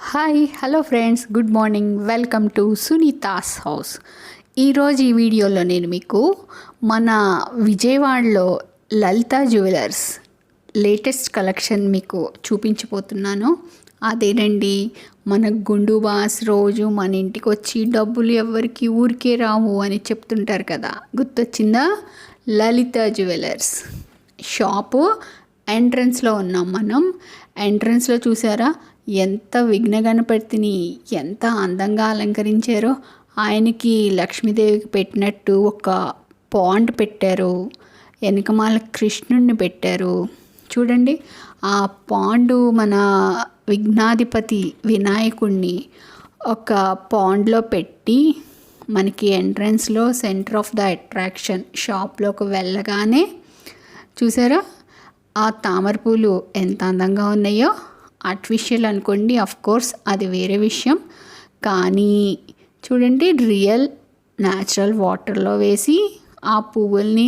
Hi hello friends, good morning. Welcome to Sunita's house. ఈరోజు ఈ వీడియోలో నేను మీకు మన విజయవాడలో లలిత జ్యువెలర్స్ లేటెస్ట్ కలెక్షన్ మీకు చూపించబోతున్నాను. అదేనండి, మన గుండు బాస్ రోజు మన ఇంటికి వచ్చి డబ్బులు ఎవరికి ఊరికే రావు అని చెప్తుంటారు కదా, గుర్తొచ్చిందా? లలిత జ్యువెలర్స్ షాపు ఎంట్రన్స్లో ఉన్నాం మనం. ఎంట్రన్స్లో చూసారా ఎంత విఘ్న గణపతిని ఎంత అందంగా అలంకరించారో. ఆయనకి లక్ష్మీదేవికి పెట్టినట్టు ఒక పాండ్ పెట్టారు, వెనకమాల కృష్ణుడిని పెట్టారు. చూడండి, ఆ పాండు మన విఘ్నాధిపతి వినాయకుడిని ఒక పాండ్లో పెట్టి మనకి ఎంట్రన్స్లో సెంటర్ ఆఫ్ ద అట్రాక్షన్ షాప్లోకి వెళ్ళగానే చూసారా ఆ తామర పూలు ఎంత అందంగా ఉన్నాయో. ఆర్టిఫిషియల్ అనుకోండి, ఆఫ్ కోర్స్ అది వేరే విషయం, కానీ చూడండి రియల్ న్యాచురల్ వాటర్లో వేసి ఆ పువ్వుల్ని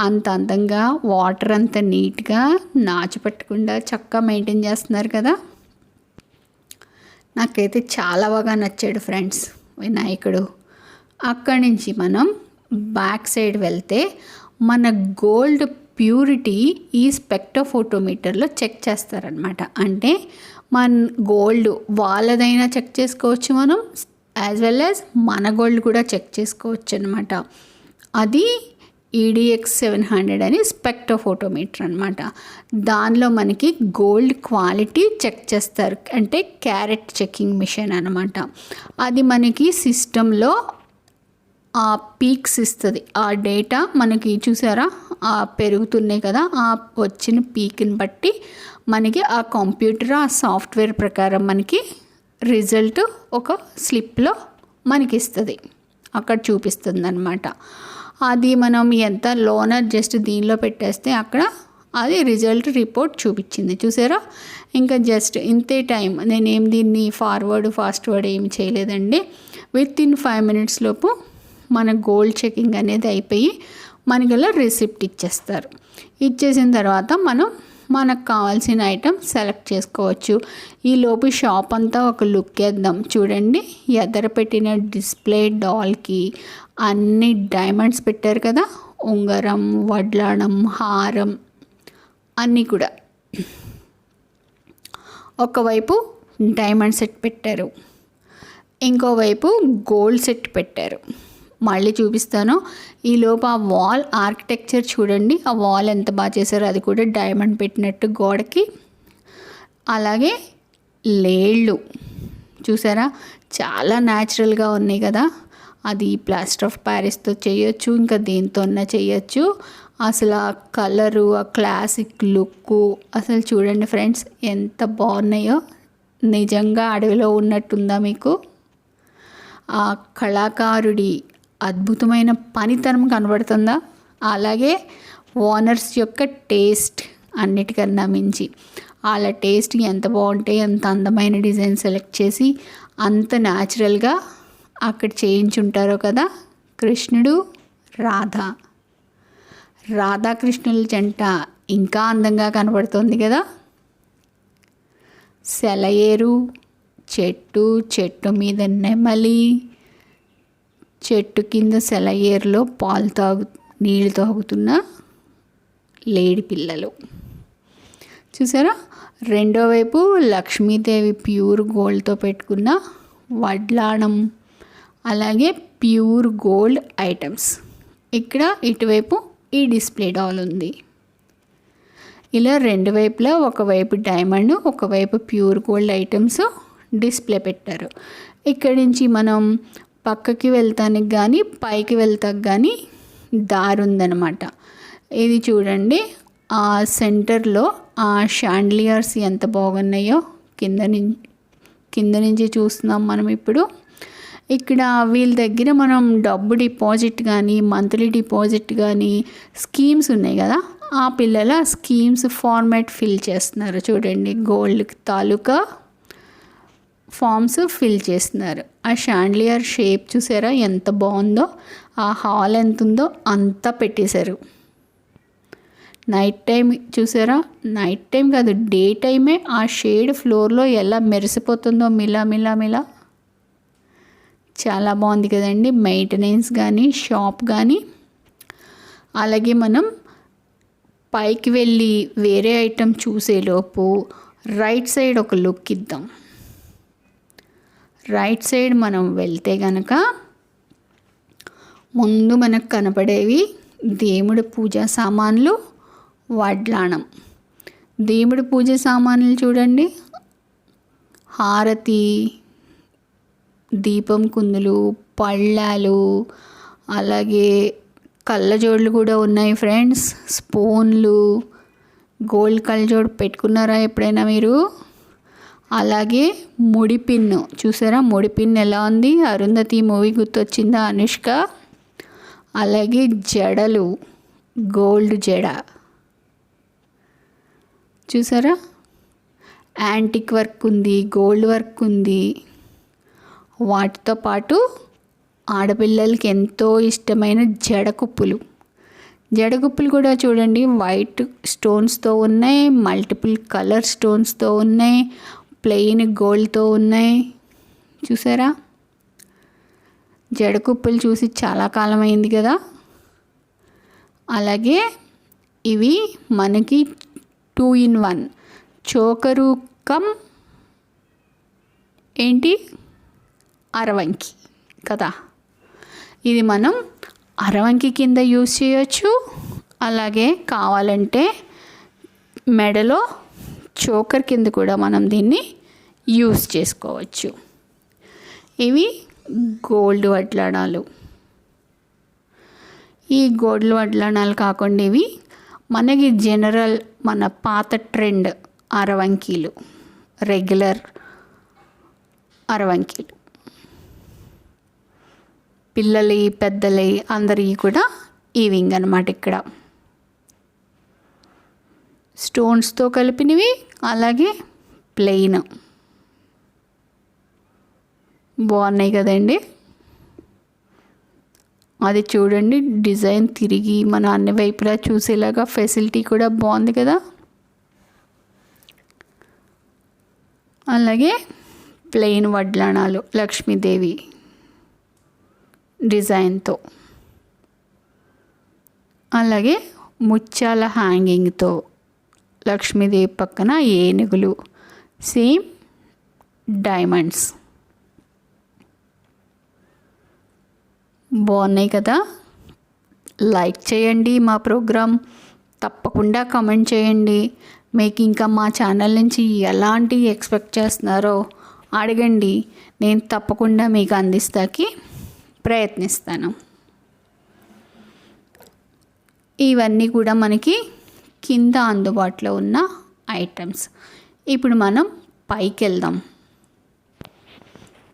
అంత అందంగా వాటర్ అంత నీట్గా నాచిపెట్టకుండా చక్కగా మెయింటైన్ చేస్తున్నారు కదా. నాకైతే చాలా బాగా నచ్చాడు ఫ్రెండ్స్ వినాయకుడు. అక్కడి నుంచి మనం బ్యాక్ సైడ్ వెళ్తే మన గోల్డ్ ప్యూరిటీ ఈ స్పెక్ట్రోఫోటోమీటర్లో చెక్ చేస్తారనమాట. అంటే మన గోల్డ్ వాళ్ళదైనా చెక్ చేసుకోవచ్చు మనం, యాజ్ వెల్ యాజ్ మన గోల్డ్ కూడా చెక్ చేసుకోవచ్చు అనమాట. అది EDX 700 అని స్పెక్ట్రోఫోటోమీటర్ అనమాట. దానిలో మనకి గోల్డ్ క్వాలిటీ చెక్ చేస్తారు, అంటే క్యారెట్ చెకింగ్ మిషన్ అనమాట. అది మనకి సిస్టంలో ఆ పీక్స్ ఇస్తుంది. ఆ డేటా మనకి చూసారా పెరుగుతున్నాయి కదా, ఆ వచ్చిన పీక్ని బట్టి మనకి ఆ కంప్యూటర్ ఆ సాఫ్ట్వేర్ ప్రకారం మనకి రిజల్ట్ ఒక స్లిప్లో మనకి ఇస్తుంది, అక్కడ చూపిస్తుంది అనమాట. అది మనం ఎంత లోనర్ జస్ట్ దీనిలో పెట్టేస్తే అక్కడ అది రిజల్ట్ రిపోర్ట్ చూపించింది. చూసారా, ఇంకా జస్ట్ ఇంతే టైం. నేనేం దీన్ని ఫాస్ట్వర్డ్ ఏమి చేయలేదండి. విత్ ఇన్ 5 minutes లోపు మన గోల్డ్ చెకింగ్ అనేది అయిపోయి మనకి అలా రిసిప్ట్ ఇచ్చేస్తారు. ఇచ్చేసిన తర్వాత మనకు కావాల్సిన ఐటెం సెలెక్ట్ చేసుకోవచ్చు. ఈ లోపు షాప్ అంతా ఒక లుక్ వేద్దాం. చూడండి, ఎదర పెట్టిన డిస్ప్లే డాల్కి అన్ని డైమండ్స్ పెట్టారు కదా, ఉంగరం, వడ్లాడం, హారం అన్నీ కూడా. ఒకవైపు డైమండ్ సెట్ పెట్టారు, ఇంకోవైపు గోల్డ్ సెట్ పెట్టారు. మళ్ళీ చూపిస్తాను. ఈలోపు ఆ వాల్ ఆర్కిటెక్చర్ చూడండి, ఆ వాల్ ఎంత బాగా చేశారో, అది కూడా డైమండ్ పెట్టినట్టు గోడకి. అలాగే లేళ్ళు చూసారా, చాలా న్యాచురల్గా ఉన్నాయి కదా. అది ప్లాస్టర్ ఆఫ్ ప్యారిస్తో చేయొచ్చు, ఇంకా దేనితోన్నా చేయొచ్చు. అసలు ఆ కలరు, ఆ క్లాసిక్ లుక్కు అసలు చూడండి ఫ్రెండ్స్ ఎంత బాగున్నాయో. నిజంగా అడవిలో ఉన్నట్టుందా మీకు? ఆ కళాకారుడి అద్భుతమైన పనితనం కనబడుతుందా? అలాగే ఓనర్స్ యొక్క టేస్ట్ అన్నిటికన్నా మించి వాళ్ళ టేస్ట్ ఎంత బాగుంటాయి, ఎంత అందమైన డిజైన్ సెలెక్ట్ చేసి అంత న్యాచురల్గా అక్కడ చేయించుంటారో కదా. కృష్ణుడు రాధాకృష్ణుల జంట ఇంకా అందంగా కనబడుతుంది కదా. సెలయేరు చెట్టు మీద నెమలి, చెట్టు కింద సెలయేరులో నీళ్ళు తాగుతున్న లేడి పిల్లలు చూసారా. రెండో వైపు లక్ష్మీదేవి ప్యూర్ గోల్డ్తో పెట్టుకున్న వడ్లాణం, అలాగే ప్యూర్ గోల్డ్ ఐటమ్స్. ఇక్కడ ఇటువైపు ఈ డిస్ప్లే డాల్ ఉంది. ఇలా రెండు వైపులా, ఒకవైపు డైమండ్, ఒకవైపు ప్యూర్ గోల్డ్ ఐటమ్స్ డిస్ప్లే పెట్టారు. ఇక్కడి నుంచి మనం పక్కకి వెళ్తానికి కానీ పైకి వెళ్తానికి కానీ దారి ఉందన్నమాట. ఇది చూడండి, ఆ సెంటర్లో ఆ షాండ్లియర్స్ ఎంత బాగున్నాయో కింద నుంచి చూస్తున్నాం మనం ఇప్పుడు. ఇక్కడ వీళ్ళ దగ్గర మనం డబ్బు డిపాజిట్ కానీ మంత్లీ డిపాజిట్ కానీ స్కీమ్స్ ఉన్నాయి కదా, ఆ పిల్లల స్కీమ్స్ ఫార్మాట్ ఫిల్ చేస్తున్నారు. చూడండి, గోల్డ్ తాలూకా ఫామ్స్ ఫిల్ చేస్తున్నారు. ఆ షాండ్లియర్ షేప్ చూసారా ఎంత బాగుందో, ఆ హాల్ ఎంత ఉందో అంతా పెట్టేశారు. నైట్ టైం చూసారా, నైట్ టైం కాదు డే టైమే ఆ షేడ్ ఫ్లోర్లో ఎలా మెరిసిపోతుందో మిలా మిలా మిలా. చాలా బాగుంది కదండి. మెయింటెనెన్స్ కానీ షాప్ కానీ. అలాగే మనం పైకి వెళ్ళి వేరే ఐటెం చూసేలోపు రైట్ సైడ్ ఒక లుక్ ఇద్దాం. రైట్ సైడ్ మనం వెళ్తే కనుక ముందు మనకు కనపడేవి దేవుడి పూజా సామాన్లు, వడ్లాణం. దేవుడి పూజ సామాన్లు చూడండి, హారతి, దీపం కుందులు, పళ్ళాలు, అలాగే కళ్ళజోళ్ళు కూడా ఉన్నాయి ఫ్రెండ్స్. స్పూన్లు, గోల్డ్ కళ్ళజోడు పెట్టుకున్నారా ఎప్పుడైనా మీరు? అలాగే ముడి పిన్ను చూసారా, ముడి పిన్ ఎలా ఉంది? అరుంధతి మూవీ గుర్తొచ్చిందా అనుష్క? అలాగే జడలు, గోల్డ్ జడ చూసారా, యాంటిక్ వర్క్ ఉంది, గోల్డ్ వర్క్ ఉంది. వాటితో పాటు ఆడపిల్లలకి ఎంతో ఇష్టమైన జడకుప్పులు. జడకుప్పులు కూడా చూడండి, వైట్ స్టోన్స్తో ఉన్నాయి, మల్టిపుల్ కలర్ స్టోన్స్తో ఉన్నాయి, ప్లెయిన్ గోల్డ్తో ఉన్నాయి. చూసారా, జడకుప్పులు చూసి చాలా కాలం అయింది కదా. అలాగే ఇవి మనకి 2 in 1 చోకరు కమ్ ఏంటి అరవంకి కదా. ఇది మనం అరవంకి కింద యూజ్ చేయొచ్చు. అలాగే కావాలంటే మెడలో చోకర్ కింద కూడా మనం దీన్ని యూజ్ చేసుకోవచ్చు. ఇవి గోల్డ్ వడ్లాణాలు. ఈ గోల్డ్ వడ్లాణాలు కాకుండా ఇవి మనకి జనరల్ మన పాత ట్రెండ్ అరవంకీలు, రెగ్యులర్ అరవంకీలు. పిల్లలి పెద్దలి అందరికీ కూడా ఈవింగ్ అన్నమాట. ఇక్కడ స్టోన్స్తో కలిపినవి, అలాగే ప్లెయిన్. బాగున్నాయి కదండి. అది చూడండి, డిజైన్ తిరిగి మన అన్ని వైపులా చూసేలాగా ఫెసిలిటీ కూడా బాగుంది కదా. అలాగే ప్లెయిన్ వడ్లాణాలు లక్ష్మీదేవి డిజైన్తో, అలాగే ముత్యాల హ్యాంగింగ్తో లక్ష్మీదేవి పక్కన ఏనుగులు, సేమ్ డైమండ్స్. బాగున్నాయి కదా. లైక్ చేయండి మా ప్రోగ్రాం, తప్పకుండా కామెంట్ చేయండి. మీకు ఇంకా మా ఛానల్ నుంచి ఎలాంటి ఎక్స్పెక్ట్ చేస్తున్నారో అడగండి, నేను తప్పకుండా మీకు అందిస్తాకి ప్రయత్నిస్తాను. ఇవన్నీ కూడా మనకి కింద అందుబాటులో ఉన్న ఐటమ్స్. ఇప్పుడు మనం పైకి వెళ్దాం.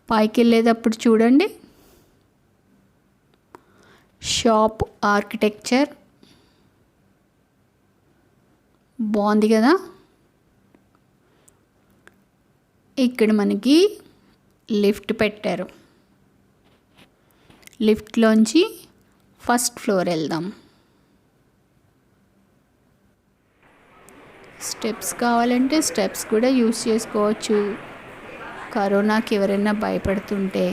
పైకి వెళ్ళేటప్పుడు చూడండి, షాప్ ఆర్కిటెక్చర్ బాగుంది కదా. ఇక్కడ మనకి లిఫ్ట్ పెట్టారు. లిఫ్ట్లోంచి ఫస్ట్ ఫ్లోర్ వెళ్దాం. స్టెప్స్ కావాలంటే స్టెప్స్ కూడా యూస్ చేసుకోవచ్చు. కరోనాకి ఎవరైనా భయపడుతుంటే,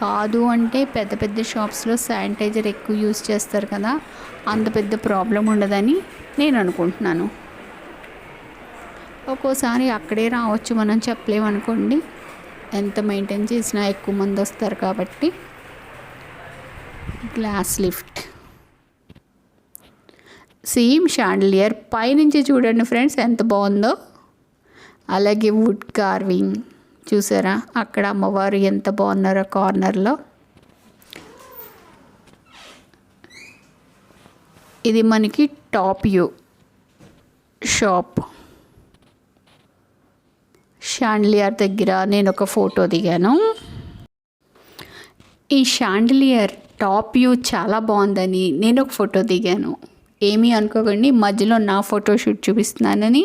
కాదు అంటే పెద్ద పెద్ద షాప్స్లో శానిటైజర్ ఎక్కువ యూస్ చేస్తారు కదా, అంత పెద్ద ప్రాబ్లం ఉండదని నేను అనుకుంటున్నాను. ఒక్కోసారి అక్కడే రావచ్చు, మనం చెప్పలేమనుకోండి. ఎంత మెయింటైన్ చేసినా ఎక్కువ మంది వస్తారు కాబట్టి. గ్లాస్ లిఫ్ట్, సేమ్ షాండిలియర్ పైనుంచి చూడండి ఫ్రెండ్స్ ఎంత బాగుందో. అలాగే వుడ్ కార్వింగ్ చూసారా, అక్కడ అమ్మవారు ఎంత బాగున్నారో కార్నర్లో. ఇది మనకి టాప్ వ్యూ షాప్. షాండిలియర్ దగ్గర నేను ఒక ఫోటో దిగాను. ఈ షాండిలియర్ టాప్ వ్యూ చాలా బాగుందని నేను ఒక ఫోటో దిగాను. ఏమీ అనుకోకండి, మధ్యలో నా ఫోటోషూట్ చూపిస్తున్నానని.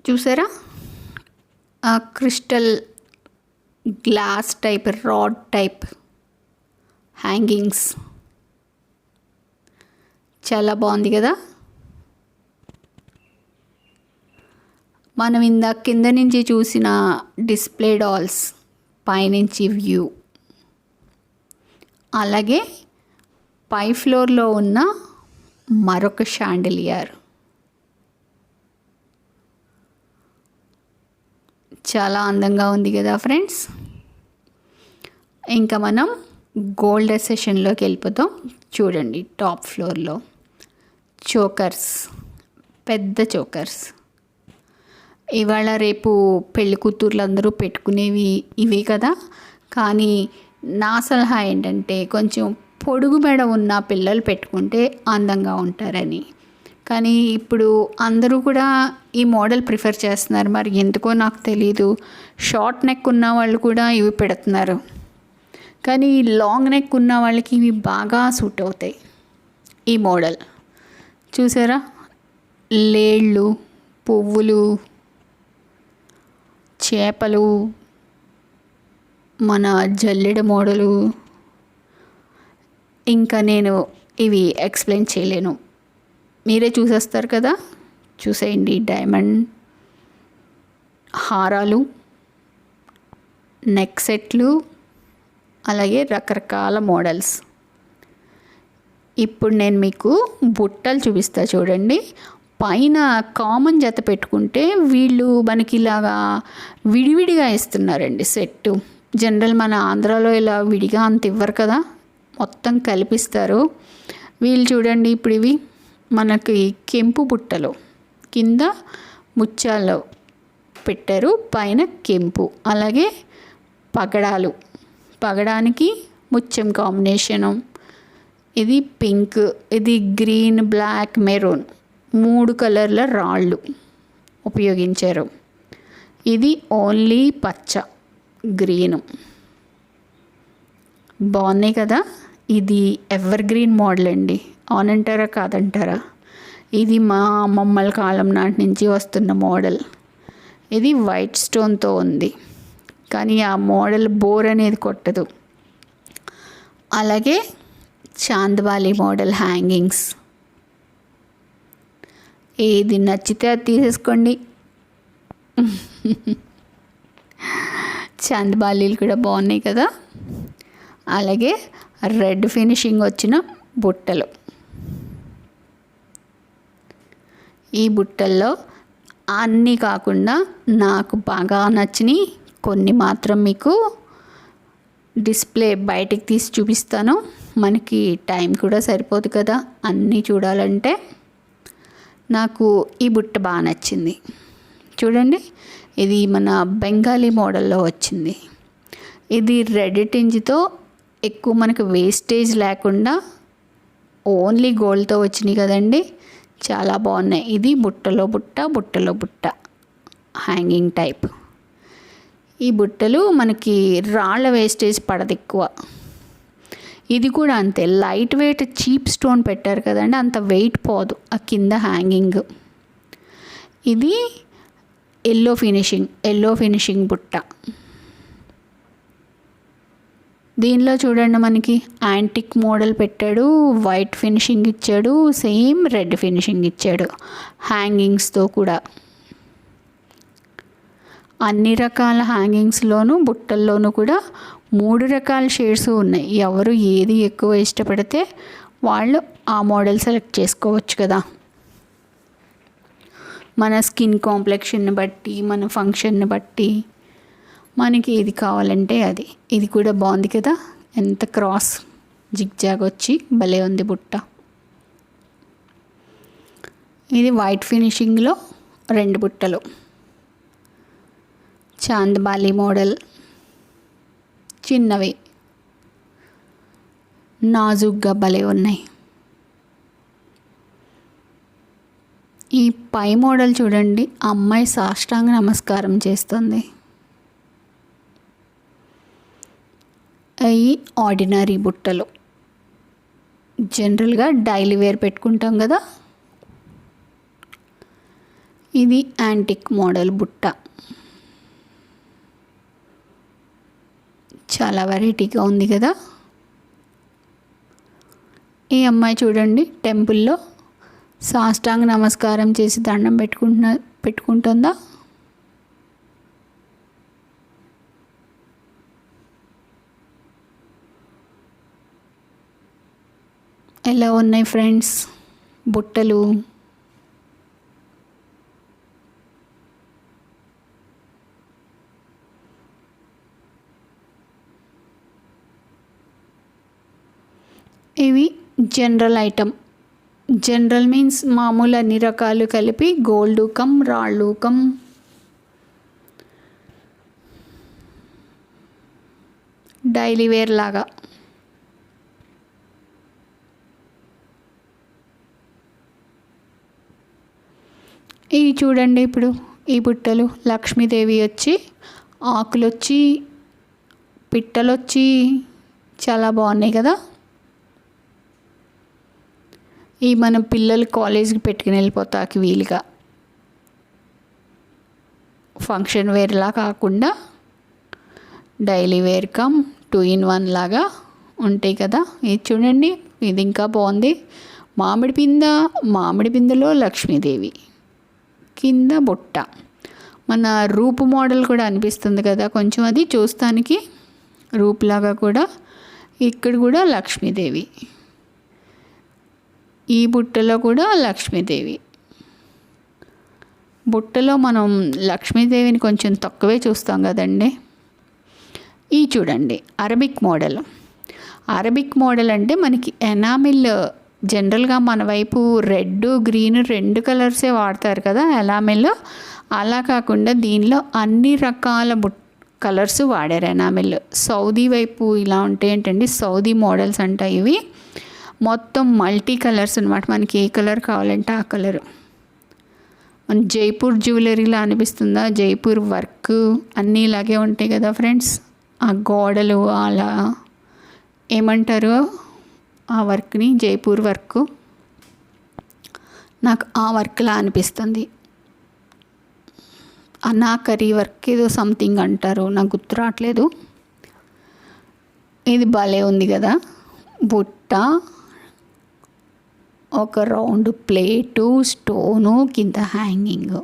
చూసారా, ఆ crystal glass type, rod type hangings చాలా బాగుంది కదా. మనం ఇందాక కింద నుంచి చూసిన డిస్ప్లే డాల్స్ పైనుంచి వ్యూ, అలాగే పై ఫ్లోర్లో ఉన్న మరొక షాండిలియర్ చాలా అందంగా ఉంది కదా ఫ్రెండ్స్. ఇంకా మనం గోల్డ్ సెషన్లోకి వెళ్ళిపోతాం. చూడండి, టాప్ ఫ్లోర్లో చోకర్స్, పెద్ద చోకర్స్. ఇవాళ రేపు పెళ్లి కూతుర్లందరూ పెట్టుకునేవి ఇవే కదా. కానీ నా సలహా ఏంటంటే కొంచెం పొడుగు మెడ ఉన్న పిల్లలు పెట్టుకుంటే అందంగా ఉంటారని. కానీ ఇప్పుడు అందరూ కూడా ఈ మోడల్ ప్రిఫర్ చేస్తున్నారు. మరి ఎందుకో నాకు తెలీదు. షార్ట్ నెక్ ఉన్న వాళ్ళు కూడా ఇవి పెడుతున్నారు. కానీ లాంగ్ నెక్ ఉన్న వాళ్ళకి ఇవి బాగా సూట్ అవుతాయి. ఈ మోడల్ చూసారా, లేళ్ళు, పువ్వులు, చేపలు, మన జల్లెడ మోడలు. ఇంకా నేను ఇవి ఎక్స్ప్లెయిన్ చేయలేను, మీరే చూసేస్తారు కదా. చూసేయండి, డైమండ్ హారాలు, నెక్ సెట్లు, అలాగే రకరకాల మోడల్స్. ఇప్పుడు నేను మీకు బుట్టలు చూపిస్తా చూడండి. పైన కామన్ జత పెట్టుకుంటే వీళ్ళు మనకి ఇలాగా విడివిడిగా ఇస్తున్నారండి సెట్టు. జనరల్ మన ఆంధ్రాలో ఇలా విడిగా అంత ఇవ్వరు కదా, మొత్తం కలిపిస్తారు. వీళ్ళు చూడండి, ఇప్పుడు ఇవి మనకి కెంపు బుట్టలు, కింద ముత్యాలు పెట్టారు, పైన కెంపు. అలాగే పగడాలు, పగడానికి ముత్యం కాంబినేషను. ఇది పింక్, ఇది గ్రీన్, బ్లాక్, మెరూన్, 3 కలర్ల రాళ్ళు ఉపయోగించారు. ఇది ఓన్లీ పచ్చ, గ్రీను. బాగున్నాయి కదా. ఇది ఎవర్ గ్రీన్ మోడల్ అండి. అవునంటారా కాదంటారా? ఇది మా అమ్మమ్మల కాలం నాటి నుంచి వస్తున్న మోడల్. ఇది వైట్ స్టోన్తో ఉంది, కానీ ఆ మోడల్ బోర్ అనేది కొట్టదు. అలాగే చాందబాలి మోడల్ హ్యాంగింగ్స్. ఏది నచ్చితే అది తీసేసుకోండి. చాందబాలీలు కూడా బాగున్నాయి కదా. అలాగే రెడ్ ఫినిషింగ్ వచ్చిన బుట్టలు. ఈ బుట్టల్లో అన్నీ కాకుండా నాకు బాగా నచ్చినాయి కొన్ని మాత్రం మీకు డిస్ప్లే బయటికి తీసి చూపిస్తాను. మనకి టైం కూడా సరిపోదు కదా అన్నీ చూడాలంటే. నాకు ఈ బుట్ట బాగా నచ్చింది. చూడండి, ఇది మన బెంగాలీ మోడల్లో వచ్చింది. ఇది రెడ్ టింజ్తో ఎక్కువ మనకు వేస్టేజ్ లేకుండా ఓన్లీ గోల్డ్తో వచ్చినాయి కదండి, చాలా బాగున్నాయి. ఇది బుట్టలో బుట్ట, బుట్టలో బుట్ట హ్యాంగింగ్ టైప్. ఈ బుట్టలు మనకి రాళ్ళ వేస్టేజ్ పడదు ఎక్కువ. ఇది కూడా అంతే, లైట్ వెయిట్ చీప్ స్టోన్ పెట్టారు కదండి, అంత వెయిట్ పోదు ఆ కింద హ్యాంగింగ్. ఇది ఎల్లో ఫినిషింగ్ బుట్ట. దీనిలో చూడండి, మనకి యాంటిక్ మోడల్ పెట్టాడు, వైట్ ఫినిషింగ్ ఇచ్చాడు, సేమ్ రెడ్ ఫినిషింగ్ ఇచ్చాడు హ్యాంగింగ్స్తో కూడా. అన్ని రకాల హ్యాంగింగ్స్లోనూ బుట్టల్లోనూ కూడా 3 రకాల షేడ్స్ ఉన్నాయి. ఎవరు ఏది ఎక్కువ ఇష్టపడితే వాళ్ళు ఆ మోడల్ సెలెక్ట్ చేసుకోవచ్చు కదా. మన స్కిన్ కాంప్లెక్షన్ని బట్టి, మన ఫంక్షన్ని బట్టి మనకి ఏది కావాలంటే అది. ఇది కూడా బాగుంది కదా, ఎంత క్రాస్ జిగ్జాగ్ వచ్చి భలే ఉంది బుట్ట. ఇది వైట్ ఫినిషింగ్లో 2 బుట్టలు, చాందబాలి మోడల్, చిన్నవి, నాజుగ్గా భలే ఉన్నాయి. ఈ పై మోడల్ చూడండి, అమ్మాయి సాష్టాంగ నమస్కారం చేస్తుంది. అవి ఆర్డినరీ బుట్టలు, జనరల్గా డైలీ వేర్ పెట్టుకుంటాం కదా. ఇది యాంటిక్ మోడల్ బుట్ట, చాలా వెరైటీగా ఉంది కదా. ఈ అమ్మాయి చూడండి టెంపుల్లో సాష్టాంగ నమస్కారం చేసి దండం పెట్టుకుంటుందా. ఎలా ఉన్నాయి ఫ్రెండ్స్ బుట్టలు? ఇవి జనరల్ ఐటమ్. జనరల్ మీన్స్ మామూలు అన్ని రకాలు కలిపి గోల్డ్ కమ్ రాళ్ళు కమ్ డైలీ వేర్ లాగా. ఇవి చూడండి ఇప్పుడు ఈ బుట్టలు లక్ష్మీదేవి వచ్చి ఆకులు వచ్చి పిట్టలు వచ్చి చాలా బాగున్నాయి కదా. ఈ మన పిల్లలు కాలేజీకి పెట్టుకుని వెళ్ళిపోతాకి వీలుగా ఫంక్షన్ వేర్లా కాకుండా డైలీ వేర్ కమ్ 2 in 1 లాగా ఉంటాయి కదా. ఇది చూడండి ఇది ఇంకా బాగుంది. మామిడి పిందెలో లక్ష్మీదేవి, కింద బుట్ట, మన రూపు మోడల్ కూడా అనిపిస్తుంది కదా కొంచెం, అది చూస్తానికి రూపులాగా కూడా. ఇక్కడ కూడా లక్ష్మీదేవి, ఈ బుట్టలో కూడా లక్ష్మీదేవి. బుట్టలో మనం లక్ష్మీదేవిని కొంచెం తక్కువే చూస్తాం కదండి. ఈ చూడండి అరబిక్ మోడల్. అరబిక్ మోడల్ అంటే మనకి ఎనామిల్, జనరల్గా మన వైపు రెడ్ గ్రీన్ 2 కలర్సే వాడతారు కదా ఎనామిల్. అలా కాకుండా దీనిలో అన్ని రకాల కలర్స్ వాడారు ఎనామిల్. సౌదీ వైపు ఇలా ఉంటాయి ఏంటండి, సౌదీ మోడల్స్ అంట ఇవి. మొత్తం మల్టీ కలర్స్ అనమాట, మనకి ఏ కలర్ కావాలంటే ఆ కలరు. మన జైపూర్ జ్యువెలరీలా అనిపిస్తుందా? జైపూర్ వర్క్ అన్నీ ఇలాగే ఉంటాయి కదా ఫ్రెండ్స్. ఆ గోడలు అలా ఏమంటారు ఆ వర్క్ని? జైపూర్ వర్క్. నాకు ఆ వర్క్లా అనిపిస్తుంది. అనాకరీ వర్క్ ఏదో సంథింగ్ అంటారు, నాకు గుర్తు రావట్లేదు. ఇది భలే ఉంది కదా బుట్ట, ఒక రౌండ్ ప్లేటు, స్టోను, కింద హ్యాంగింగ్.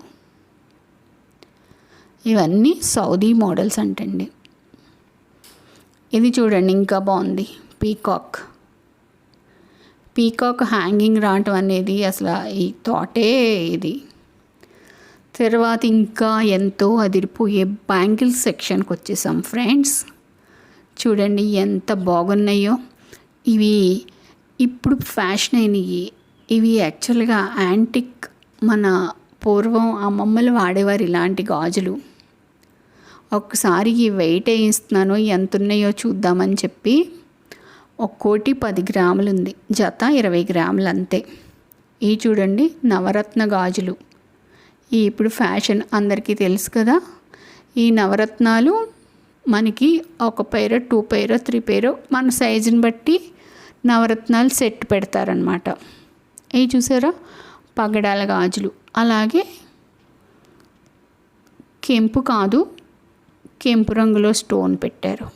ఇవన్నీ సౌదీ మోడల్స్ అంటండి. ఇది చూడండి ఇంకా బాగుంది, పీకాక్. పీకాక్ హ్యాంగింగ్ రావటం అనేది అసలు ఈ థాటే ఇది. తర్వాత ఇంకా ఎంతో అదిరిపోయే బ్యాంగిల్స్ సెక్షన్కి వచ్చేసాం ఫ్రెండ్స్. చూడండి ఎంత బాగున్నాయో. ఇవి ఇప్పుడు ఫ్యాషన్ అయినవి. ఇవి యాక్చువల్గా యాంటిక్, మన పూర్వం అమ్మమ్మలు వాడేవారు ఇలాంటి గాజులు. ఒక్కసారి ఈ వెయిట్ వేయిస్తున్నాను ఎంత ఉన్నాయో చూద్దామని చెప్పి. ఒక్కోటి 10 గ్రాములు ఉంది, జత 20 గ్రాములు అంతే. ఇవి చూడండి నవరత్న గాజులు. ఈ ఇప్పుడు ఫ్యాషన్ అందరికీ తెలుసు కదా. ఈ నవరత్నాలు మనకి 1 పెయిర్ 2 పెయిర్ 3 పెయిర్ మన సైజుని బట్టి నవరత్నాలు సెట్ పెడతారనమాట. ఇవి చూసారా పగడాల గాజులు. అలాగే కెంపు కాదు, కెంపు రంగులో స్టోన్ పెట్టారు.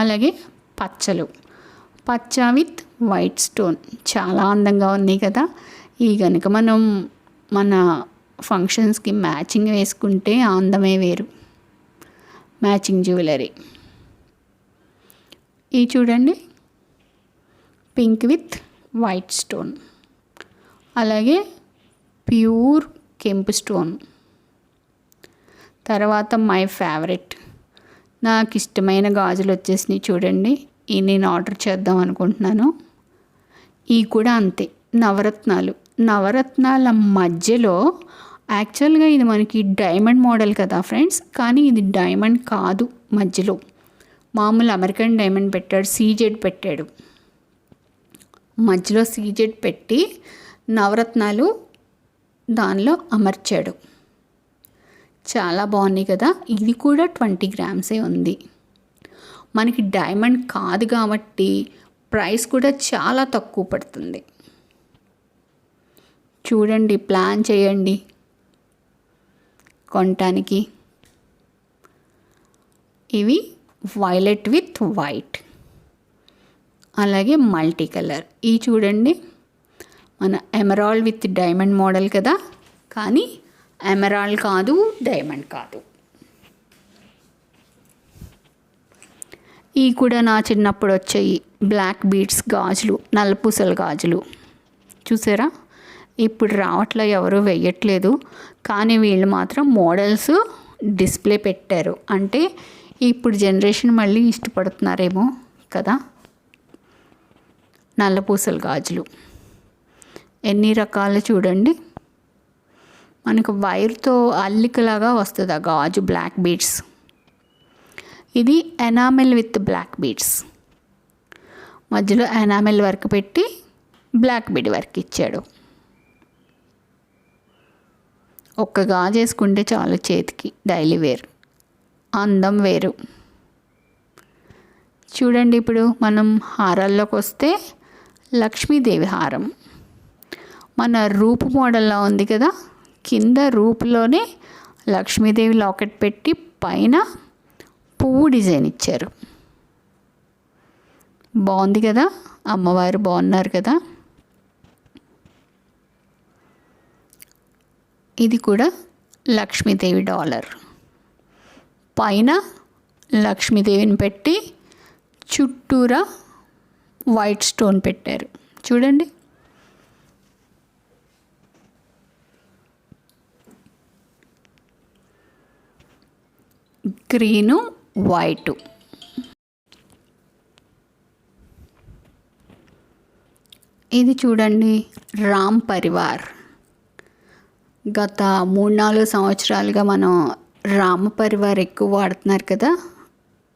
అలాగే పచ్చలు, పచ్చ విత్ వైట్ స్టోన్ చాలా అందంగా ఉన్నాయి కదా. ఈ కనుక మనం మన ఫంక్షన్స్కి మ్యాచింగ్ వేసుకుంటే అందమే వేరు. Matching jewellery. ఈ చూడండి పింక్ విత్ వైట్ స్టోన్, అలాగే ప్యూర్ కెంపు స్టోన్. తర్వాత మై ఫేవరెట్, నాకు ఇష్టమైన గాజులు వచ్చేసినాయి చూడండి. ఇవి నేను ఆర్డర్ చేద్దాం అనుకుంటున్నాను. ఇవి కూడా అంతే నవరత్నాలు. నవరత్నాల మధ్యలో యాక్చువల్గా ఇది మనకి డైమండ్ మోడల్ కదా ఫ్రెండ్స్, కానీ ఇది డైమండ్ కాదు. మధ్యలో మామూలు అమెరికన్ డైమండ్ పెట్టాడు, సీజెడ్ పెట్టాడు. మధ్యలో సీజెడ్ పెట్టి నవరత్నాలు దానిలో అమర్చాడు. చాలా బాగున్నాయి కదా. ఇది కూడా 20 గ్రామ్సే ఉంది. మనకి డైమండ్ కాదు కాబట్టి ప్రైస్ కూడా చాలా తక్కువ పడుతుంది. చూడండి ప్లాన్ చేయండి కొనటానికి. ఇవి వైలెట్ విత్ వైట్, అలాగే మల్టీ కలర్. ఈ చూడండి మన ఎమరాల్డ్ విత్ డైమండ్ మోడల్ కదా, కానీ ఎమరాల్డ్ కాదు, డైమండ్ కాదు. ఈ కూడా నా చిన్నప్పుడు వచ్చాయి బ్లాక్ బీడ్స్ గాజులు, నల్లపూసల గాజులు చూసారా. ఇప్పుడు రావట్లే, ఎవరు వేయట్లేదు, కానీ వీళ్ళు మాత్రం మోడల్స్ డిస్ప్లే పెట్టారు. అంటే ఇప్పుడు జనరేషన్ మళ్ళీ ఇష్టపడుతున్నారేమో కదా. నల్లపూసల గాజులు ఎన్ని రకాలు చూడండి. మనకు వైర్తో అల్లికలాగా వస్తుంది ఆ గాజు, బ్లాక్ బీడ్స్. ఇది ఎనామెల్ విత్ బ్లాక్ బీడ్స్, మధ్యలో ఎనామెల్ వర్క్ పెట్టి బ్లాక్ బీడ్ వర్క్ ఇచ్చాడు. ఒక్క గాజు వేసుకుంటే చాలు చేతికి, డైలీ వేర్, అందం వేరు. చూడండి ఇప్పుడు మనం హారాల్లోకి వస్తే లక్ష్మీదేవి హారం మన రూపు మోడల్లో ఉంది కదా. కింద రూపులోనే లక్ష్మీదేవి లాకెట్ పెట్టి పైన పువ్వు డిజైన్ ఇచ్చారు. బాగుంది కదా, అమ్మవారు బాగున్నారు కదా. ఇది కూడా లక్ష్మీదేవి డాలర్, పైన లక్ష్మీదేవిని పెట్టి చుట్టూరా వైట్ స్టోన్ పెట్టారు చూడండి. Green white. ఇది చూడండి రామ్ పరివార్. గత 3-4 సంవత్సరాలుగా మనం రామ పరివార్ ఎక్కువ వాడుతున్నారు కదా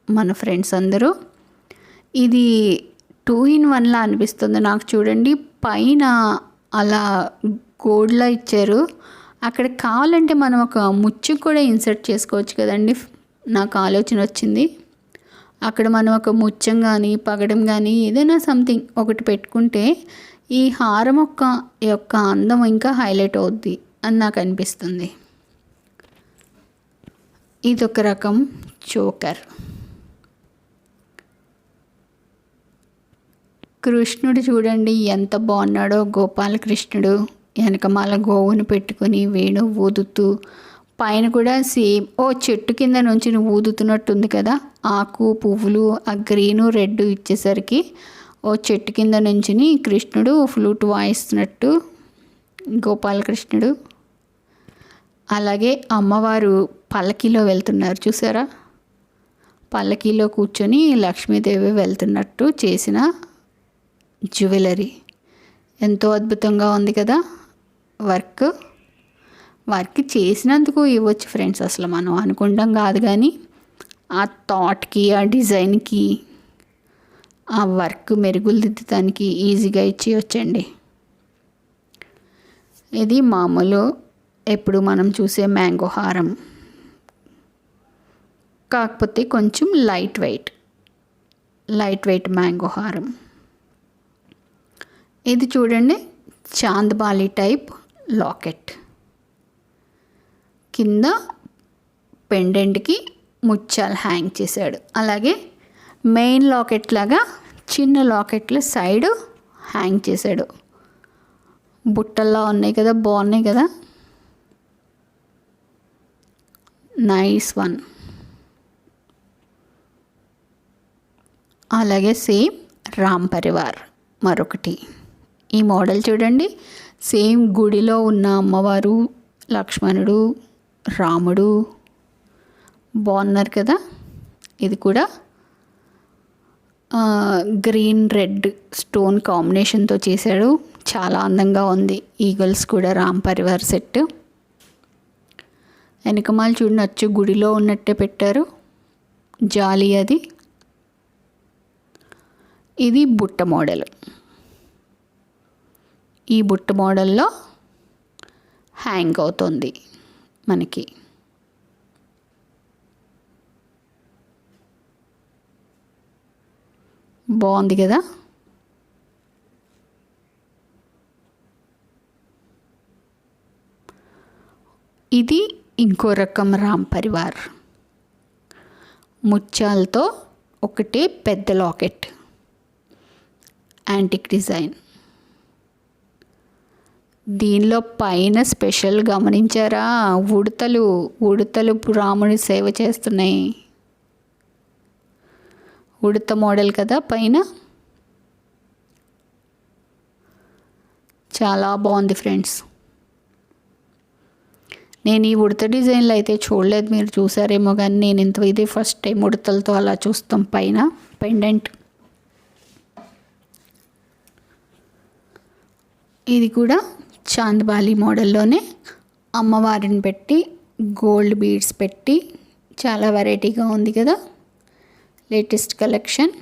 మన ఫ్రెండ్స్ అందరూ. ఇది 2-in-1లా అనిపిస్తుంది నాకు. చూడండి పైన అలా గోల్డ్లా ఇచ్చారు. అక్కడ కావాలంటే మనం ఒక ముచ్చు కూడా ఇన్సర్ట్ చేసుకోవచ్చు కదండి. నాకు ఆలోచన వచ్చింది, అక్కడ మనం ఒక ముచ్చం కానీ పగడం కానీ ఏదైనా సంథింగ్ ఒకటి పెట్టుకుంటే ఈ హారం యొక్క అందం ఇంకా హైలైట్ అవుద్ది అని నాకు అనిపిస్తుంది. ఇదొక రకం చోకర్. కృష్ణుడు చూడండి ఎంత బాగున్నాడో, గోపాలకృష్ణుడు వెనకమాల గోవును పెట్టుకొని వేణు ఊదుతూ, పైన కూడా సేమ్ ఓ చెట్టు కింద నుంచి ఊదుతున్నట్టుంది కదా. ఆకు పువ్వులు ఆ గ్రీను రెడ్ ఇచ్చేసరికి ఓ చెట్టు కింద నుంచి కృష్ణుడు ఫ్లూట్ వాయిస్తున్నట్టు గోపాలకృష్ణుడు. అలాగే అమ్మవారు పల్లకీలో వెళ్తున్నారు చూసారా. పల్లకీలో కూర్చొని లక్ష్మీదేవి వెళ్తున్నట్టు చేసిన జ్యువెలరీ ఎంతో అద్భుతంగా ఉంది కదా. వర్క్ చేసినందుకు ఇవ్వచ్చు ఫ్రెండ్స్. అసలు మనం అనుకుంటాం కాదు, కానీ ఆ థాట్కి, ఆ డిజైన్కి, ఆ వర్క్ మెరుగులు దిద్దడానికి ఈజీగా ఇచ్చేయచ్చండి. ఇది మామూలు ఎప్పుడు మనం చూసే మ్యాంగో హారం, కాకపోతే కొంచెం లైట్ వెయిట్ మ్యాంగో హారం. ఇది చూడండి చాందబాలి టైప్ లాకెట్. కింద పెండెంట్కి ముత్యాలు హ్యాంగ్ చేశాడు. అలాగే మెయిన్ లాకెట్ లాగా చిన్న లాకెట్లు సైడ్ హ్యాంగ్ చేశాడు. బుట్టల్లో ఉన్నాయి కదా, బాగున్నాయి కదా. Nice one. అలాగే సేమ్ రామ్ పరివార్ మరొకటి. ఈ మోడల్ చూడండి, సేమ్ గుడిలో ఉన్న అమ్మవారు, లక్ష్మణుడు, రాముడు బాగున్నారు కదా. ఇది కూడా గ్రీన్ రెడ్ స్టోన్ కాంబినేషన్తో చేశాడు, చాలా అందంగా ఉంది. ఈగల్స్ కూడా రామ్ పరివార్ సెట్. వెనకమాల చూడవచ్చు గుడిలో ఉన్నట్టే పెట్టారు జాలి. అది ఇది బుట్ట మోడల్. ఈ బుట్ట మోడల్లో హ్యాంగ్ అవుతుంది మనకి. బాగుంది కదా. ఇది ఇంకో రకం రామ్ పరివార్. ముత్యాలతో ఒకటే పెద్ద లాకెట్, యాంటిక్ డిజైన్. దీనిలో పైన స్పెషల్ గమనించారా, ఉడతలు రాముడి సేవ చేస్తున్నాయి. ఉడత మోడల్ కదా పైన, చాలా బాగుంది ఫ్రెండ్స్. నేను ఈ ఉడత డిజైన్లో అయితే చూడలేదు, మీరు చూసారేమో కానీ నేను ఇదే ఫస్ట్ టైం ఉడతలతో అలా చూస్తాం పైన పెండెంట్. ఇది కూడా చాందబాలి మోడల్లోనే అమ్మవారిని పెట్టి గోల్డ్ బీడ్స్ పెట్టి చాలా వెరైటీగా ఉంది కదా, లేటెస్ట్ కలెక్షన్.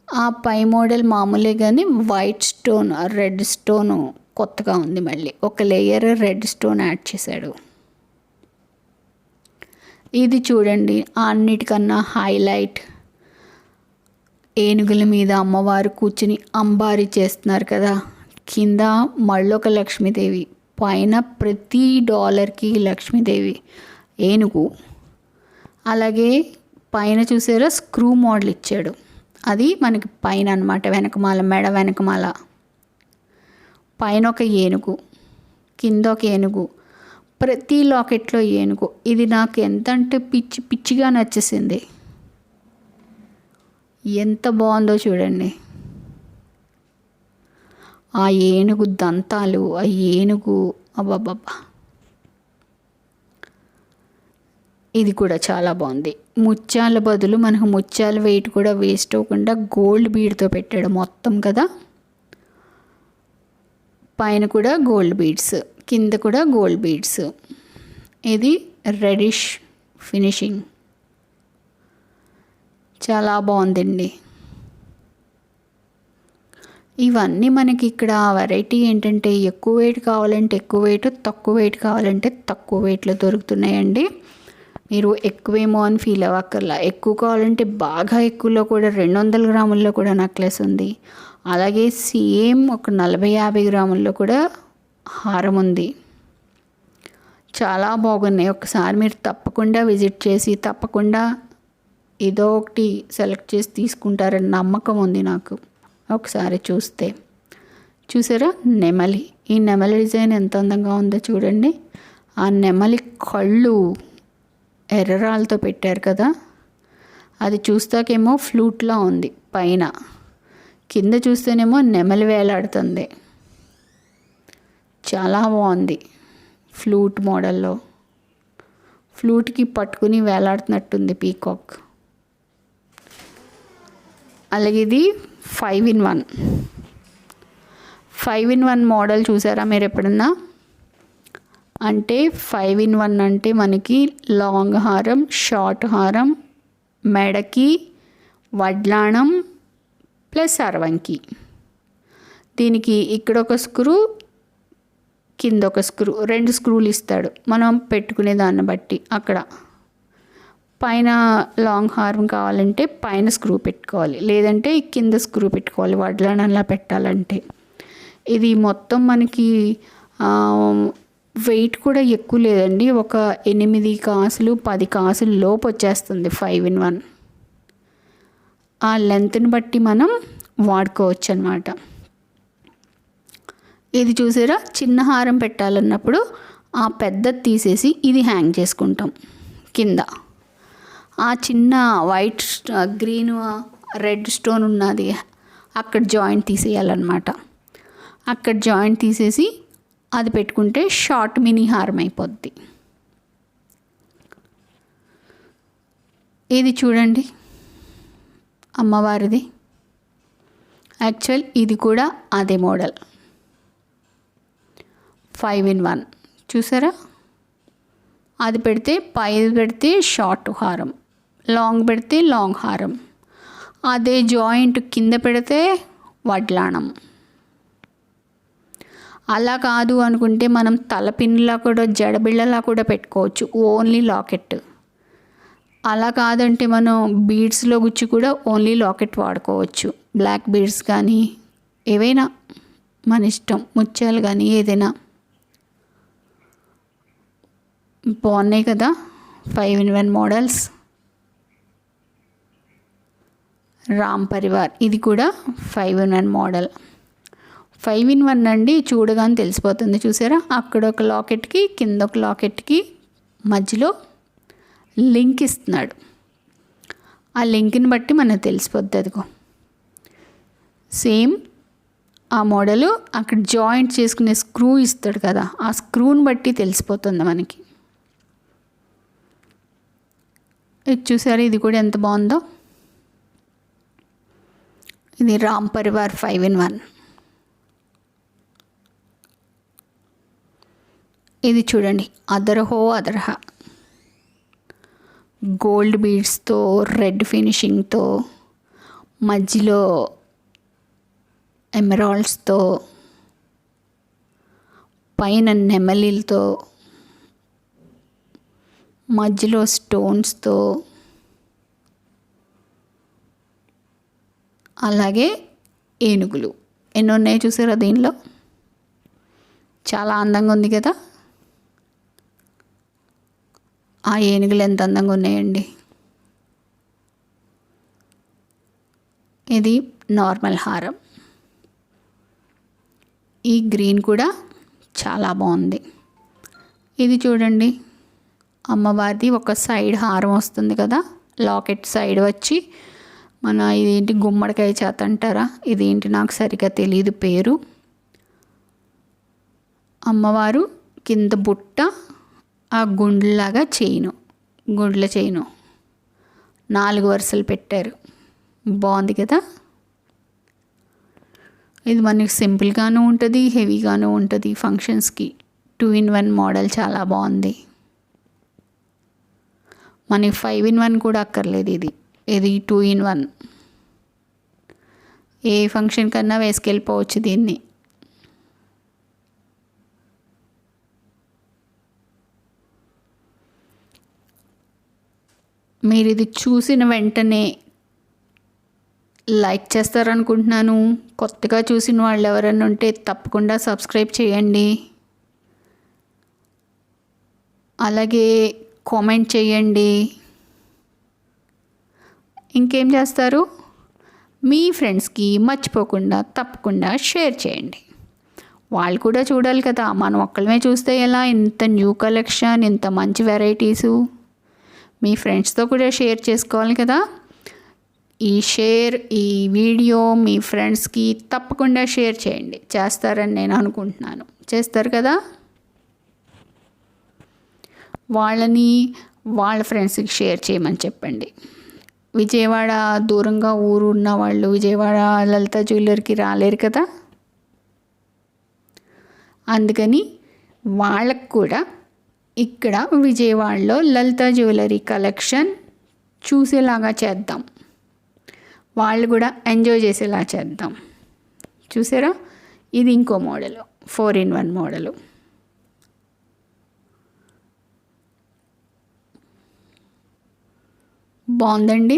ఆ పై మోడల్ మామూలే కానీ వైట్ స్టోన్ రెడ్ స్టోను కొత్తగా ఉంది, మళ్ళీ ఒక లేయర్ రెడ్ స్టోన్ యాడ్ చేశాడు. ఇది చూడండి అన్నిటికన్నా హైలైట్, ఏనుగుల మీద అమ్మవారు కూర్చుని అంబారి చేస్తున్నారు కదా, కింద మళ్ళొక లక్ష్మీదేవి, పైన ప్రతి డాలర్కి లక్ష్మీదేవి ఏనుగు. అలాగే పైన చూసారా స్క్రూ మోడల్ ఇచ్చాడు, అది మనకి పైన అన్నమాట, వెనకమాల మెడ వెనకమాల. పైన ఒక ఏనుగు, కింద ఒక ఏనుగు, ప్రతి లాకెట్లో ఏనుగు. ఇది నాకు ఎంత అంటే పిచ్చిగా నచ్చేసింది. ఎంత బాగుందో చూడండి. ఆ ఏనుగు దంతాలు, ఆ ఏనుగు, అబ్బబ్బబ్బా, ఇది కూడా చాలా బాగుంది. ముత్యాల బదులు మనకు ముత్యాల వెయిట్ కూడా వేస్ట్ అవ్వకుండా గోల్డ్ బీడ్తో పెట్టాడు మొత్తం కదా. పైన కూడా గోల్డ్ బీడ్స్, కింద కూడా గోల్డ్ బీడ్స్. ఇది రెడిష్ ఫినిషింగ్, చాలా బాగుందండి. ఇవన్నీ మనకి ఇక్కడ వెరైటీ ఏంటంటే ఎక్కువ వెయిట్ కావాలంటే ఎక్కువ వెయిట్, తక్కువ వెయిట్ కావాలంటే తక్కువ వెయిట్లో దొరుకుతున్నాయండి. మీరు ఎక్కువేమో అని ఫీల్ అవ్వక్కర్లా. ఎక్కువ కావాలంటే బాగా ఎక్కువలో కూడా 200 గ్రాముల్లో కూడా నెక్లెస్ ఉంది. అలాగే సేమ్ ఒక 40-50 గ్రాముల్లో కూడా హారం ఉంది. చాలా బాగున్నాయి. ఒకసారి మీరు తప్పకుండా విజిట్ చేసి తప్పకుండా ఏదో ఒకటి సెలెక్ట్ చేసి తీసుకుంటారని నమ్మకం ఉంది నాకు. ఒకసారి చూసారా నెమలి, ఈ నెమలి డిజైన్ ఎంత అందంగా ఉందో చూడండి. ఆ నెమలి కళ్ళు ఎర్రరాళ్ళతో పెట్టారు కదా, అది చూస్తాకేమో ఫ్లూట్లా ఉంది పైన, కింద చూస్తేనేమో నెమలి వేలాడుతుంది. చాలా బాగుంది. ఫ్లూట్ మోడల్లో, ఫ్లూట్కి పట్టుకుని వేలాడుతున్నట్టుంది పీకాక్. అలాగే ఇది 5-in-1 మోడల్ చూసారా మీరు ఎప్పుడన్నా? అంటే 5-in-1 అంటే మనకి లాంగ్ హారం, షార్ట్ హారం, మెడకి వడ్లాణం ప్లస్ అరవంకి. దీనికి ఇక్కడ ఒక స్క్రూ, కింద ఒక స్క్రూ, 2 స్క్రూలు ఇస్తాడు మనం పెట్టుకునే దాన్ని బట్టి. అక్కడ పైన లాంగ్ హారం కావాలంటే పైన స్క్రూ పెట్టుకోవాలి, లేదంటే కింద స్క్రూ పెట్టుకోవాలి వడ్లాణంలా పెట్టాలంటే. ఇది మొత్తం మనకి వెయిట్ కూడా ఎక్కువ లేదండి, ఒక 8 కాసులు 10 కాసులు లోపు వచ్చేస్తుంది 5-in-1. ఆ లెంత్ని బట్టి మనం వాడుకోవచ్చు అన్నమాట. ఇది చూసారా, చిన్న హారం పెట్టాలన్నప్పుడు ఆ పెద్దది తీసేసి ఇది హ్యాంగ్ చేసుకుంటాం కింద. ఆ చిన్న వైట్ గ్రీన్ రెడ్ స్టోన్ ఉన్నది అక్కడ జాయింట్ తీసేయాలన్నమాట. అక్కడ జాయింట్ తీసేసి అది పెట్టుకుంటే షార్ట్ మినీ హారం అయిపోద్ది. ఇది చూడండి అమ్మవారిది. యాక్చువల్ ఇది కూడా అదే మోడల్ 5-in-1 చూసారా. అది పెడితే పెడితే షార్ట్ హారం, లాంగ్ పెడితే లాంగ్ హారం. అదే జాయింట్ కింద పెడితే వడ్లాణం. అలా కాదు అనుకుంటే మనం తలపిన్లా కూడా జడబిళ్ళలా కూడా పెట్టుకోవచ్చు, ఓన్లీ లాకెట్. అలా కాదంటే మనం బీడ్స్లో గుచ్చి కూడా ఓన్లీ లాకెట్ వాడుకోవచ్చు. బ్లాక్ బీడ్స్ కానీ ఏవైనా మన ఇష్టం, ముత్యాలు కానీ ఏదైనా. బాగున్నాయి కదా 5-in-1 మోడల్స్. రామ్ పరివార్, ఇది కూడా 5-in-1 మోడల్. 5-in-1 అండి, చూడగానే తెలిసిపోతుంది. చూసారా, అక్కడ ఒక లాకెట్కి కింద ఒక లాకెట్కి మధ్యలో లింక్ ఇస్తున్నాడు. ఆ లింక్ని బట్టి మనకు తెలిసిపోద్ది. అదిగో సేమ్ ఆ మోడలు అక్కడ జాయింట్ చేసుకునే స్క్రూ ఇస్తాడు కదా, ఆ స్క్రూని బట్టి తెలిసిపోతుంది మనకి. ఇది చూసారా, ఇది కూడా ఎంత బాగుందో. ఇది రామ్ పరివార్ 5-in-1. ఇది చూడండి, అదరహ గోల్డ్ బీడ్స్తో, రెడ్ ఫినిషింగ్తో, మధ్యలో ఎమరాల్డ్స్తో, పైన నెమలిలతో, మధ్యలో స్టోన్స్తో, అలాగే ఏనుగులు ఎన్ని ఉన్నాయో చూసారా దీనిలో. చాలా అందంగా ఉంది కదా. ఆ ఏనుగులు ఎంత అందంగా ఉన్నాయండి. ఇది నార్మల్ హారం. ఈ గ్రీన్ కూడా చాలా బాగుంది. ఇది చూడండి, అమ్మవారిది ఒక సైడ్ హారం వస్తుంది కదా, లాకెట్ సైడ్ వచ్చి మన ఇదేంటి గుమ్మడికాయ చేత అంటారా, ఇదేంటి నాకు సరిగ్గా తెలియదు పేరు. అమ్మవారు కింద బుట్ట, ఆ గుండ్లాగా గుండ్ల చైను 4 వరుసలు పెట్టారు. బాగుంది కదా. ఇది మనకి సింపుల్గాను ఉంటుంది, హెవీగాను ఉంటుంది ఫంక్షన్స్కి. 2-in-1 మోడల్ చాలా బాగుంది. మనకి 5-in-1 కూడా అక్కర్లేదు. ఇది 2-in-1. ఏ ఫంక్షన్ కన్నా వేసుకెళ్ళిపోవచ్చు దీన్ని. మీరు ఇది చూసిన వెంటనే లైక్ చేస్తారనుకుంటున్నాను. కొత్తగా చూసిన వాళ్ళు ఎవరైనా ఉంటే తప్పకుండా సబ్స్క్రైబ్ చేయండి. అలాగే కామెంట్ చేయండి. ఇంకేం చేస్తారు, మీ ఫ్రెండ్స్కి మర్చిపోకుండా తప్పకుండా షేర్ చేయండి. వాళ్ళు కూడా చూడాలి కదా. మనం ఒక్కళ్ళమే చూస్తే ఎలా, ఇంత న్యూ కలెక్షన్, ఇంత మంచి వెరైటీసు. మీ ఫ్రెండ్స్తో కూడా షేర్ చేసుకోవాలి కదా. ఈ వీడియో మీ ఫ్రెండ్స్కి తప్పకుండా షేర్ చేయండి. చేస్తారని నేను అనుకుంటున్నాను. చేస్తారు కదా. వాళ్ళ ఫ్రెండ్స్కి షేర్ చేయమని చెప్పండి. విజయవాడ దూరంగా ఊరు ఉన్న వాళ్ళు విజయవాడ లలిత జ్యువెలర్కి రాలేరు కదా, అందుకని వాళ్ళకు కూడా ఇక్కడ విజయవాడలో లలిత జ్యువెలరీ కలెక్షన్ చూసేలాగా చేద్దాం. వాళ్ళు కూడా ఎంజాయ్ చేసేలా చేద్దాం. చూసారా, ఇది ఇంకో మోడలు, 4-in-1 మోడలు. బాగుందండి.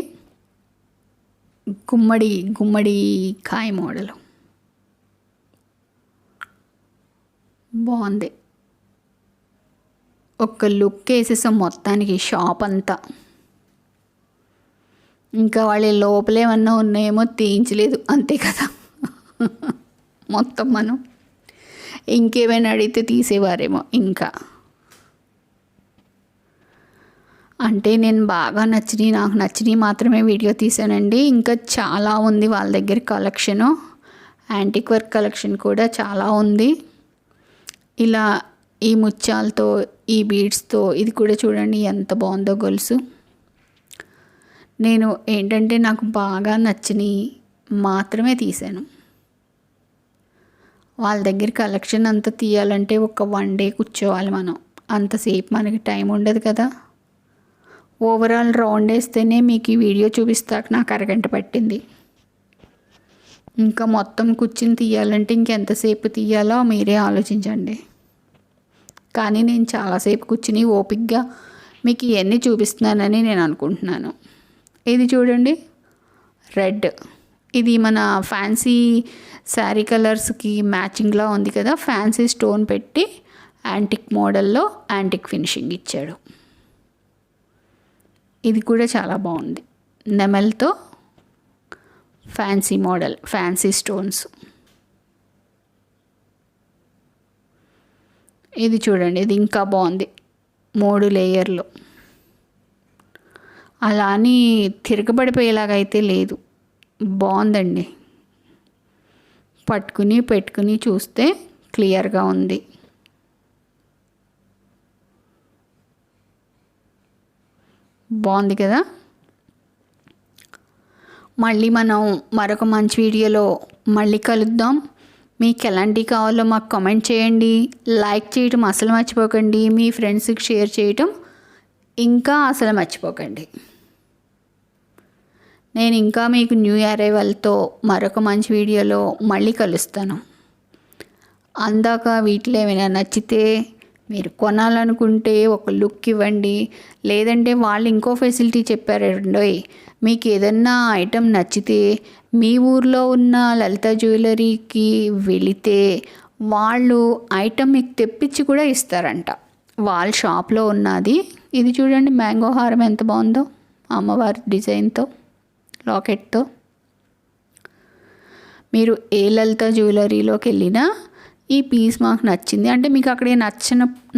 గుమ్మడి కాయ మోడలు బాగుంది. ఒక లుక్ వేసేసాం మొత్తానికి షాప్ అంతా. ఇంకా వాళ్ళ లోపలేమన్నా ఉన్నాయేమో తీయించలేదు, అంతే కదా. మొత్తం మనం ఇంకేమైనా అడిగితే తీసేవారేమో. ఇంకా అంటే నేను బాగా నాకు నచ్చినవి మాత్రమే వీడియో తీసానండి. ఇంకా చాలా ఉంది వాళ్ళ దగ్గర కలెక్షను. యాంటిక్ వర్క్ కలెక్షన్ కూడా చాలా ఉంది. ఇలా ఈ ముత్యాలతో, ఈ బీడ్స్తో, ఇది కూడా చూడండి ఎంత బాగుందో గొలుసు. నేను ఏంటంటే నాకు బాగా నచ్చినవి మాత్రమే తీశాను. వాళ్ళ దగ్గర కలెక్షన్ అంతా తీయాలంటే ఒక 1 డే కూర్చోవాలి మనం. అంతసేపు మనకి టైం ఉండదు కదా. ఓవరాల్ రౌండ్ వేస్తేనే మీకు ఈ వీడియో చూపిస్తాక నాకు అరగంట పట్టింది. ఇంకా మొత్తం కూర్చుని తీయాలంటే ఇంకెంతసేపు తీయాలో మీరే ఆలోచించండి. కానీ నేను చాలాసేపు కూర్చుని ఓపిక్గా మీకు ఇవన్నీ చూపిస్తున్నానని నేను అనుకుంటున్నాను. ఇది చూడండి, రెడ్. ఇది మన ఫ్యాన్సీ శారీ కలర్స్కి మ్యాచింగ్లా ఉంది కదా. ఫ్యాన్సీ స్టోన్ పెట్టి యాంటిక్ మోడల్లో యాంటిక్ ఫినిషింగ్ ఇచ్చాడు. ఇది కూడా చాలా బాగుంది. నెమల్తో ఫ్యాన్సీ మోడల్, ఫ్యాన్సీ స్టోన్స్. ఇది చూడండి, ఇది ఇంకా బాగుంది, 3 లేయర్లు. అలా అని తిరగబడిపోయేలాగైతే లేదు, బాగుందండి. పట్టుకుని పెట్టుకుని చూస్తే క్లియర్గా ఉంది. బాగుంది కదా. మళ్ళీ మనం మరొక మంచి వీడియోలో మళ్ళీ కలుద్దాం. మీకు ఎలాంటివి కావాలో మాకు కామెంట్ చేయండి. లైక్ చేయటం అసలు మర్చిపోకండి. మీ ఫ్రెండ్స్కి షేర్ చేయటం ఇంకా అసలు మర్చిపోకండి. నేను ఇంకా మీకు న్యూ అరైవల్తో మరొక మంచి వీడియోలో మళ్ళీ కలుస్తాను. అందాక వీటిలో ఏమైనా నచ్చితే మీరు కొనాలనుకుంటే ఒక లుక్ ఇవ్వండి. లేదంటే వాళ్ళు ఇంకో ఫెసిలిటీ చెప్పారండోయ్, మీకు ఏదన్నా ఐటెం నచ్చితే మీ ఊర్లో ఉన్న లలిత జ్యువెలరీకి వెళితే వాళ్ళు ఐటెం మీకు తెప్పించి కూడా ఇస్తారంట. వాళ్ళ షాప్లో ఉన్నది. ఇది చూడండి, మ్యాంగో హారం ఎంత బాగుందో, అమ్మవారి డిజైన్తో, లాకెట్తో. మీరు ఏ లలిత జ్యువెలరీలోకి వెళ్ళినా ఈ పీస్ మాకు నచ్చింది అంటే, మీకు అక్కడే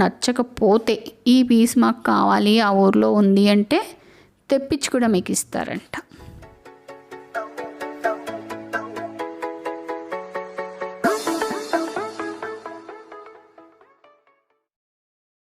నచ్చకపోతే ఈ పీస్ మాకు కావాలి, ఆ ఊర్లో ఉంది అంటే తెప్పించి కూడా మీకు ఇస్తారంట.